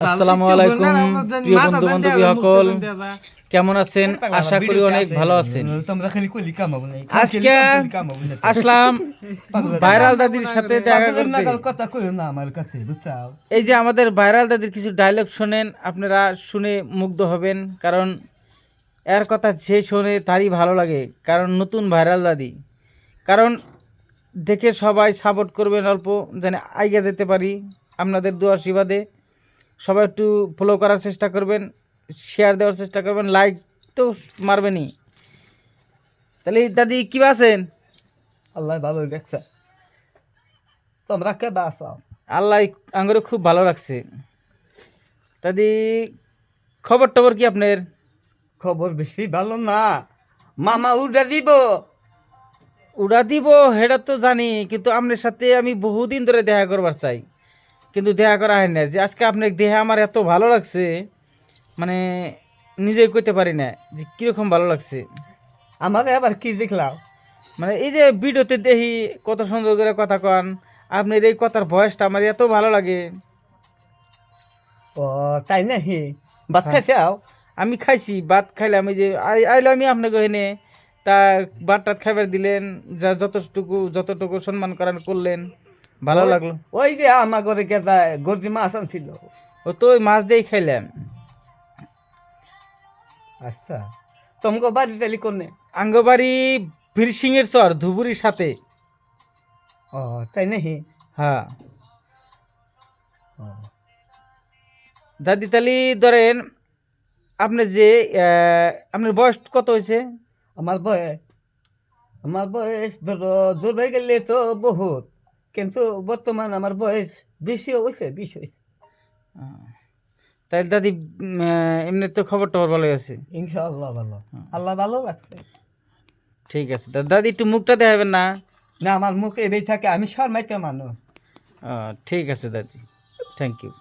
আসসালামু আলাইকুম প্রিয় বন্ধু বান্ধবী সকল কেমন আছেন? আশা করি অনেক ভালো আছেন। আজকে আসলাম ভাইরাল দাদির সাথে দেখা করতে। এই যে আমাদের ভাইরাল দাদির কিছু ডায়লগ শোনেন, আপনারা শুনে মুগ্ধ হবেন, কারণ এর কথা যে শোনে তারই ভালো লাগে, কারণ নতুন ভাইরাল দাদি। কারণ দেখে সবাই সাপোর্ট করবেন, অল্প যেন আইগা যেতে পারি আপনাদের দোয়া আশীর্বাদে। সবাই একটু ফলো করার চেষ্টা করবেন, শেয়ার দেওয়ার চেষ্টা করবেন, লাইক তো মারবেনই। তাহলে দাদি কি আছেন? আল্লাহ ভালো রাখছে, তোমরা কে বাঁচাও? আল্লাহ আঙ্গুরে খুব ভালো রাখছে। দাদি খবর টবর কি আপনার? খবর বেশি ভালো না, মামা উড়ে দিব। উড়া দিব সেটা তো জানি, কিন্তু আপনার সাথে আমি বহুদিন ধরে দেখা করবার চাই, কিন্তু দেখা করা হয় না। যে আজকে আপনার দেহে আমার এত ভালো লাগছে, মানে নিজেই কইতে পারি না যে কীরকম ভালো লাগছে। আমার আবার কি দেখলাম, মানে এই যে ভিডিওতে দেখি কত সুন্দর করে কথা কন, আপনার এই কথার ভয়েসটা আমার এত ভালো লাগে। ও তাই নাকি? ভাত হ্যাঁ, খাইছাও? আমি খাইছি, ভাত খাইলাম। এই যে আইলো আমি আপনাকে এনে, তা ভাত টাত খাইবার দিলেন, যা যতটুকু সম্মান করার করলেন, ভালো লাগলো। ওই যে আমার ঘরে গেদা গর্জি মাছ আনছিল। ও তো ওই মাছ দিয়েই খাইলাম। আচ্ছা, তোমাকে বাড়ি তালি কোনে? আঙ্গবাড়ি বীরসিংহের চর ধুবুরির সাথে। ও তাই নাকি? হ্যাঁ ও, দাদি, তালি ধরেন আপনি যে আপনার বয়স কত হয়েছে? আমার বয়স আমার বয়স ধরো দূরে গেলে তো বহুত, কিন্তু বর্তমান আমার বয়স বেশি হয়েছে, 20 হয়েছে। তাই দাদি এমনি তো খবর টবর ভালো আছে? ইনশাআল্লাহ ভালো, আল্লাহ ভালো রাখছে। ঠিক আছে দাদি, একটু মুখটা দেখাবেন না? না, আমার মুখ এবেই থাকে, আমি শর্মাইতে মানুষ। ঠিক আছে দাদি, থ্যাংক ইউ।